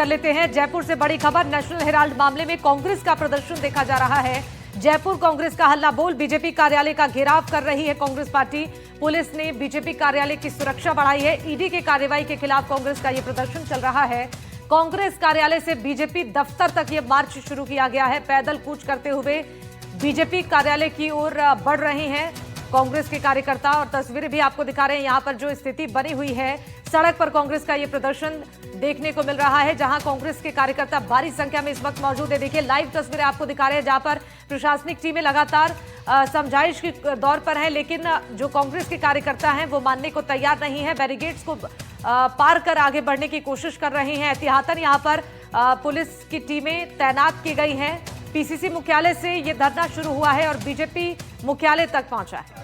कर लेते हैं जयपुर से बड़ी खबर। नेशनल हेराल्ड मामले में कांग्रेस का प्रदर्शन देखा जा रहा है। जयपुर कांग्रेस का हल्ला बोल, बीजेपी कार्यालय का घेराव कर रही है कांग्रेस पार्टी। पुलिस ने बीजेपी कार्यालय की सुरक्षा बढ़ाई है। ईडी के कार्रवाई के खिलाफ कांग्रेस का यह प्रदर्शन चल रहा है। कांग्रेस कार्यालय से बीजेपी दफ्तर तक यह मार्च शुरू किया गया है। पैदल कूच करते हुए बीजेपी कार्यालय की ओर बढ़ रहे हैं कांग्रेस के कार्यकर्ता, और तस्वीरें भी आपको दिखा रहे हैं। यहां पर जो स्थिति बनी हुई है, सड़क पर कांग्रेस का ये प्रदर्शन देखने को मिल रहा है, जहां कांग्रेस के कार्यकर्ता भारी संख्या में इस वक्त मौजूद है। देखिए लाइव तस्वीरें आपको दिखा रहे हैं, जहां पर प्रशासनिक टीमें लगातार समझाइश के दौर पर है, लेकिन जो कांग्रेस के कार्यकर्ता हैं वो मानने को तैयार नहीं है। बैरिकेड्स को पार कर आगे बढ़ने की कोशिश कर रहे हैं। एहतियातन यहां पर पुलिस की टीमें तैनात की गई हैं। पीसीसी मुख्यालय से ये धरना शुरू हुआ है और बीजेपी मुख्यालय तक पहुंचा है।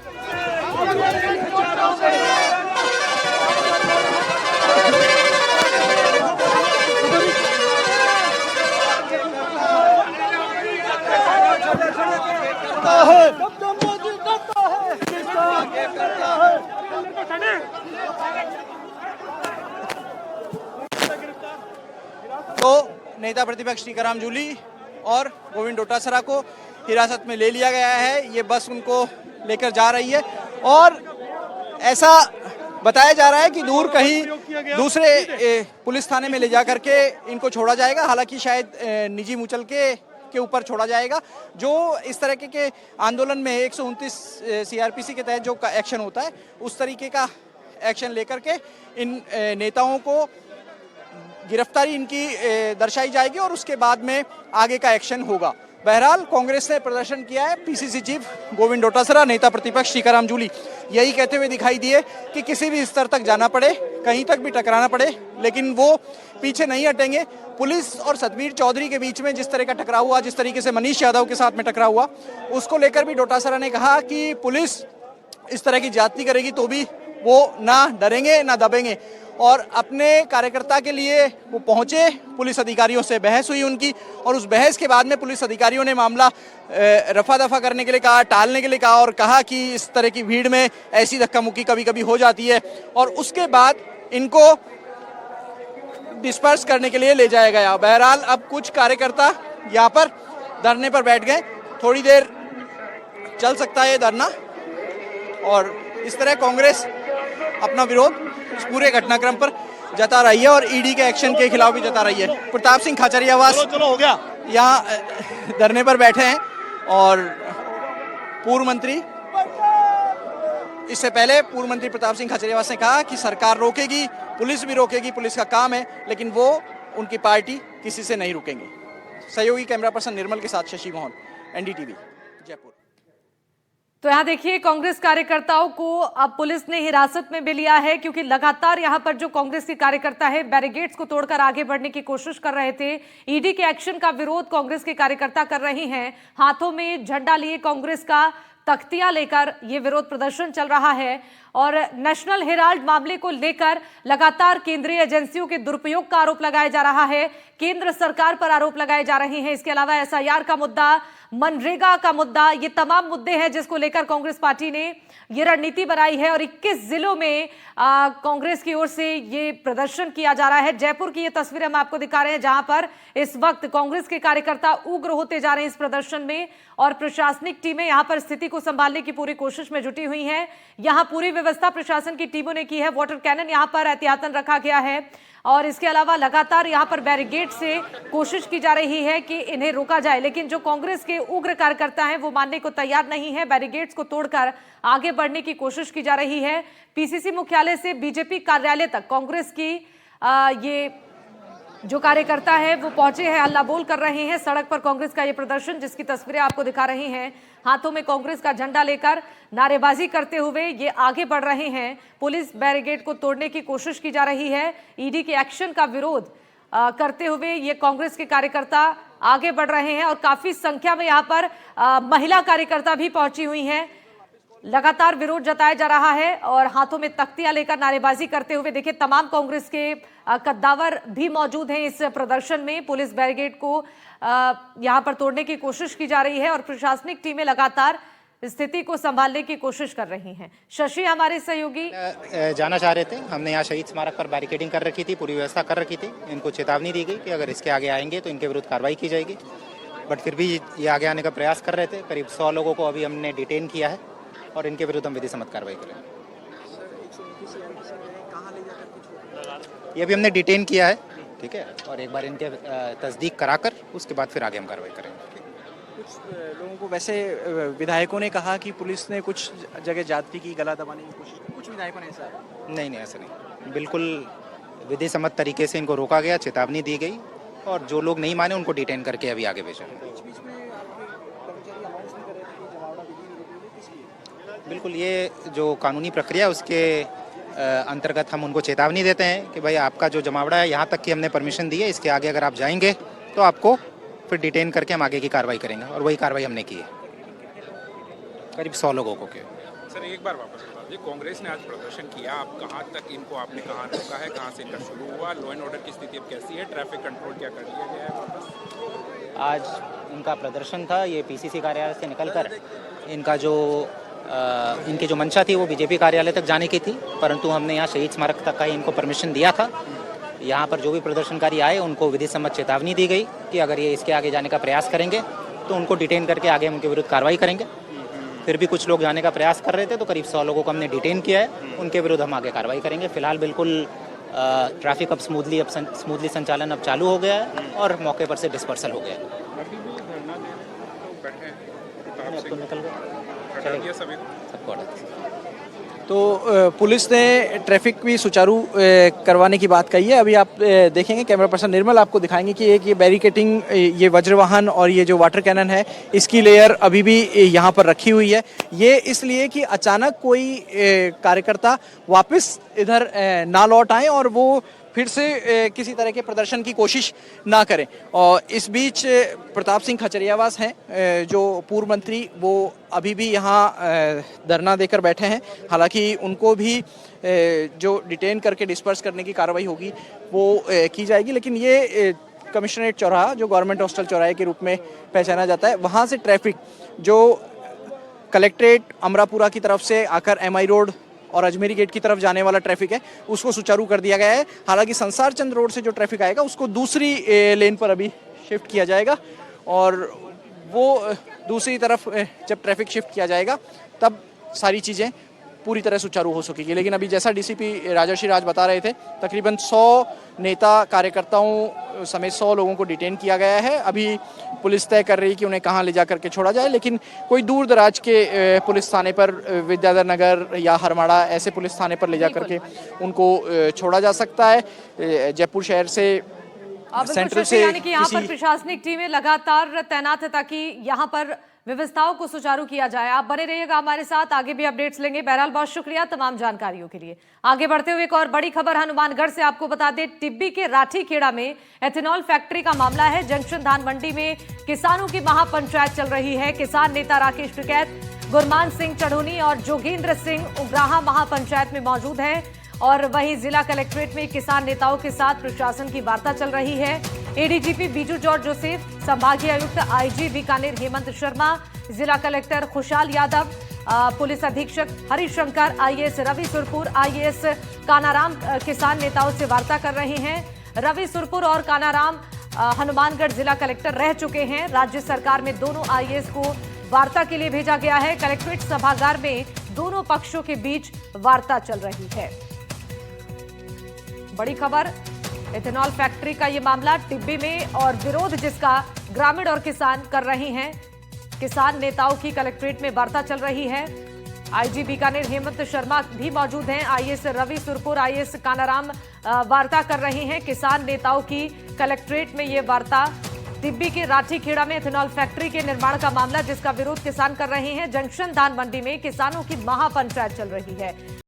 तो नेता प्रतिपक्ष टीकाराम जूली और गोविंद डोटासरा को हिरासत में ले लिया गया है। ये बस उनको लेकर जा रही है और ऐसा बताया जा रहा है कि दूर कहीं दूसरे पुलिस थाने में ले जा करके इनको छोड़ा जाएगा। हालांकि शायद निजी मुचलके के ऊपर छोड़ा जाएगा। जो इस तरह के आंदोलन में 129 सीआरपीसी के तहत जो एक्शन होता है, उस तरीके का एक्शन लेकर के इन नेताओं को गिरफ्तारी इनकी दर्शाई जाएगी और उसके बाद में आगे का एक्शन होगा। बहरहाल कांग्रेस ने प्रदर्शन किया है। पीसीसी चीफ गोविंद डोटासरा, नेता प्रतिपक्ष टीकाराम जूली यही कहते हुए दिखाई दिए कि किसी भी स्तर तक जाना पड़े, कहीं तक भी टकराना पड़े, लेकिन वो पीछे नहीं हटेंगे। पुलिस और सतबीर चौधरी के बीच में जिस तरह का टकराव हुआ, जिस तरीके से मनीष यादव के साथ में टकराव हुआ, उसको लेकर भी डोटासरा ने कहा कि पुलिस इस तरह की ज्यादती करेगी तो भी वो ना डरेंगे ना दबेंगे। और अपने कार्यकर्ता के लिए वो पहुंचे, पुलिस अधिकारियों से बहस हुई उनकी, और उस बहस के बाद में पुलिस अधिकारियों ने मामला रफा दफा करने के लिए कहा, टालने के लिए कहा, और कहा कि इस तरह की भीड़ में ऐसी धक्का मुक्की कभी कभी हो जाती है, और उसके बाद इनको डिस्पर्स करने के लिए ले जाया गया। बहरहाल अब कुछ कार्यकर्ता यहाँ पर धरने पर बैठ गए। थोड़ी देर चल सकता है ये धरना, और इस तरह कांग्रेस अपना विरोध इस पूरे घटनाक्रम पर जता रही है और ईडी के एक्शन के खिलाफ भी जता रही है। प्रताप सिंह खाचरियावास हो गया यहाँ धरने पर बैठे हैं, और पूर्व मंत्री, इससे पहले पूर्व मंत्री प्रताप सिंह खाचरियावास ने कहा कि सरकार रोकेगी, पुलिस भी रोकेगी, पुलिस का काम है, लेकिन वो उनकी पार्टी किसी से नहीं रुकेंगी। सहयोगी कैमरा पर्सन निर्मल के साथ शशि मोहन, एनडीटीवी, जयपुर। तो यहाँ देखिए कांग्रेस कार्यकर्ताओं को अब पुलिस ने हिरासत में भी लिया है, क्योंकि लगातार यहाँ पर जो कांग्रेस के कार्यकर्ता है बैरिकेड्स को तोड़कर आगे बढ़ने की कोशिश कर रहे थे। ईडी के एक्शन का विरोध कांग्रेस के कार्यकर्ता कर रहे हैं। हाथों में झंडा लिए कांग्रेस का तख्तियां लेकर ये विरोध प्रदर्शन चल रहा है, और नेशनल हेराल्ड मामले को लेकर लगातार केंद्रीय एजेंसियों के दुरुपयोग का आरोप लगाया जा रहा है। केंद्र सरकार पर आरोप लगाए जा रहे हैं। इसके अलावा एसआईआर का मुद्दा, मनरेगा का मुद्दा, ये तमाम मुद्दे हैं जिसको लेकर कांग्रेस पार्टी ने ये रणनीति बनाई है, और 21 जिलों में कांग्रेस की ओर से ये प्रदर्शन किया जा रहा है। जयपुर की ये तस्वीरें हम आपको दिखा रहे हैं, जहां पर इस वक्त कांग्रेस के कार्यकर्ता उग्र होते जा रहे हैं इस प्रदर्शन में, और प्रशासनिक टीमें यहां पर स्थिति को संभालने की पूरी कोशिश में जुटी हुई हैं। यहां पूरी व्यवस्था प्रशासन की टीमों ने की है। वाटर कैनन यहां पर एहतियातन रखा गया है, और इसके अलावा लगातार यहां पर बैरिकेड से कोशिश की जा रही है कि इन्हें रोका जाए, लेकिन जो कांग्रेस के उग्र कार्यकर्ता हैं वो मानने को तैयार नहीं है। बैरिकेड्स को तोड़कर आगे बढ़ने की कोशिश की जा रही है। पीसीसी मुख्यालय से बीजेपी कार्यालय तक कांग्रेस की ये जो कार्यकर्ता है वो पहुंचे हैं, हल्ला बोल कर रहे हैं। सड़क पर कांग्रेस का ये प्रदर्शन, जिसकी तस्वीरें आपको दिखा रहे हैं, हाथों में कांग्रेस का झंडा लेकर नारेबाजी करते हुए ये आगे बढ़ रहे हैं। पुलिस बैरिकेड को तोड़ने की कोशिश की जा रही है। ईडी के एक्शन का विरोध करते हुए ये कांग्रेस के कार्यकर्ता आगे बढ़ रहे हैं, और काफी संख्या में यहाँ पर महिला कार्यकर्ता भी पहुंची हुई हैं। लगातार विरोध जताया जा रहा है, और हाथों में तख्तियां लेकर नारेबाजी करते हुए देखिए तमाम कांग्रेस के कद्दावर भी मौजूद हैं इस प्रदर्शन में। पुलिस बैरिकेड को यहां पर तोड़ने की कोशिश की जा रही है, और प्रशासनिक टीमें लगातार स्थिति को संभालने की कोशिश कर रही हैं। शशि हमारे सहयोगी जाना चाह रहे थे। हमने यहाँ शहीद स्मारक पर बैरिकेडिंग कर रखी थी, पूरी व्यवस्था कर रखी थी। इनको चेतावनी दी गई कि अगर इसके आगे आएंगे तो इनके विरुद्ध कार्रवाई की जाएगी, बट फिर भी ये आगे आने का प्रयास कर रहे थे। करीब 100 लोगों को अभी हमने डिटेन किया है और इनके विरुद्ध हम विधि सम्मत कार्रवाई करेंगे। ये भी हमने डिटेन किया है, ठीक है, और एक बार इनके तस्दीक कराकर उसके बाद फिर आगे हम कार्रवाई करेंगे। कुछ लोगों को वैसे विधायकों ने कहा कि पुलिस ने कुछ जगह जाति की गला दबाने की कोशिश की, कुछ विधायकों ने ऐसा नहीं, ऐसा नहीं, बिल्कुल विधि सम्मत तरीके से इनको रोका गया, चेतावनी दी गई और जो लोग नहीं माने उनको डिटेन करके अभी आगे भेजा। बिल्कुल, ये जो कानूनी प्रक्रिया उसके अंतर्गत हम उनको चेतावनी देते हैं कि भाई आपका जो जमावड़ा है यहाँ तक की हमने परमिशन दी है, इसके आगे अगर आप जाएंगे तो आपको फिर डिटेन करके हम आगे की कार्रवाई करेंगे और वही कार्रवाई हमने की है करीब 100 लोगों को के। सर एक बार वापस बता दीजिए, कांग्रेस ने आज प्रदर्शन किया, आप कहाँ तक इनको आपने कहाँ रोका है, कहाँ से इनका शुरू हुआ, लॉ एंड ऑर्डर की स्थिति अब कैसी है, ट्रैफिक कंट्रोल क्या कर लिया गया है वापस? आज इनका प्रदर्शन था, ये पीसीसी कार्यालय से निकलकर इनका जो इनकी जो मंशा थी वो बीजेपी कार्यालय तक जाने की थी, परंतु हमने यहाँ शहीद स्मारक तक का ही इनको परमिशन दिया था। यहाँ पर जो भी प्रदर्शनकारी आए उनको विधि सम्मत चेतावनी दी गई कि अगर ये इसके आगे जाने का प्रयास करेंगे तो उनको डिटेन करके आगे हम उनके विरुद्ध कार्रवाई करेंगे। फिर भी कुछ लोग जाने का प्रयास कर रहे थे तो करीब 100 लोगों को हमने डिटेन किया है, उनके विरुद्ध हम आगे कार्रवाई करेंगे। फिलहाल बिल्कुल ट्रैफिक अब स्मूथली संचालन अब चालू हो गया है और मौके पर से डिस्पर्सल हो गया है। अब तो निकल गए सबको हटा दिया। तो पुलिस ने ट्रैफिक भी सुचारू करवाने की बात कही है। अभी आप देखेंगे, कैमरा पर्सन निर्मल आपको दिखाएंगे कि एक ये बैरिकेटिंग, ये वज्रवाहन और ये जो वाटर कैनन है इसकी लेयर अभी भी यहाँ पर रखी हुई है। ये इसलिए कि अचानक कोई कार्यकर्ता वापस इधर ना लौट आए और वो फिर से किसी तरह के प्रदर्शन की कोशिश ना करें। और इस बीच प्रताप सिंह खचरियावास हैं जो पूर्व मंत्री, वो अभी भी यहाँ धरना देकर बैठे हैं। हालांकि उनको भी जो डिटेन करके डिस्पर्स करने की कार्रवाई होगी वो की जाएगी, लेकिन ये कमिश्नरेट चौराहा जो गवर्नमेंट हॉस्टल चौराहे के रूप में पहचाना जाता है, वहाँ से ट्रैफिक जो कलेक्ट्रेट अमरापुरा की तरफ से आकर MI रोड और अजमेरी गेट की तरफ जाने वाला ट्रैफिक है उसको सुचारू कर दिया गया है। हालांकि संसार चंद रोड से जो ट्रैफिक आएगा उसको दूसरी लेन पर अभी शिफ्ट किया जाएगा और वो दूसरी तरफ जब ट्रैफिक शिफ्ट किया जाएगा तब सारी चीज़ें पूरी तरह सुचारू हो सकेगी। लेकिन अभी जैसा डीसीपी राजर्षि राज बता रहे थे, तकरीबन 100 नेता कार्यकर्ताओं समेत 100 लोगों को डिटेन किया गया है। अभी पुलिस तय कर रही है कि उन्हें कहां ले जा करके छोड़ा जाए, लेकिन कोई दूर दराज के पुलिस थाने पर, विद्याधर नगर या हरमाड़ा ऐसे पुलिस थाने पर ले जा करके उनको छोड़ा जा सकता है। जयपुर शहर से सेंट्रल से यानी कि यहाँ पर प्रशासनिक टीमें लगातार तैनात है ताकि यहाँ पर व्यवस्थाओं को सुचारू किया जाए। आप बने रहिएगा हमारे साथ, आगे भी अपडेट्स लेंगे। बहरहाल बहुत शुक्रिया तमाम जानकारियों के लिए। आगे बढ़ते हुए एक और बड़ी खबर हनुमानगढ़ से आपको बता दें, टिब्बी के राठीखेड़ा में एथेनॉल फैक्ट्री का मामला है। जंक्शन धान मंडी में किसानों की महापंचायत चल रही है। किसान नेता राकेश टिकैत, गुरमान सिंह चढ़ूनी और जोगेंद्र सिंह उग्राहा महापंचायत में मौजूद है और वहीं जिला कलेक्ट्रेट में किसान नेताओं के साथ प्रशासन की वार्ता चल रही है। एडीजीपी बीजू जॉर्ज जोसेफ, संभागीय आयुक्त आईजी बीकानेर हेमंत शर्मा, जिला कलेक्टर खुशहाल यादव, पुलिस अधीक्षक हरिशंकर, आईएएस रवि सुरपुर, आईएएस कानाराम किसान नेताओं से वार्ता कर रहे हैं। रवि सुरपुर और कानाराम हनुमानगढ़ जिला कलेक्टर रह चुके हैं। राज्य सरकार में दोनों आईएएस को वार्ता के लिए भेजा गया है। कलेक्ट्रेट सभागार में दोनों पक्षों के बीच वार्ता चल रही है। बड़ी खबर, एथेनॉल फैक्ट्री का ये मामला टिब्बी में और विरोध जिसका ग्रामीण और किसान कर रहे हैं। किसान नेताओं की कलेक्ट्रेट में वार्ता चल रही है। आईजी बीकानेर हेमंत शर्मा भी मौजूद हैं। आईएएस रवि सुरपुर, आईएएस कानाराम वार्ता कर रहे हैं। किसान नेताओं की कलेक्ट्रेट में ये वार्ता। टिब्बी के राठीखेड़ा में एथेनॉल फैक्ट्री के निर्माण का मामला जिसका विरोध किसान कर रहे हैं। जंक्शन धान मंडी में किसानों की महापंचायत चल रही है।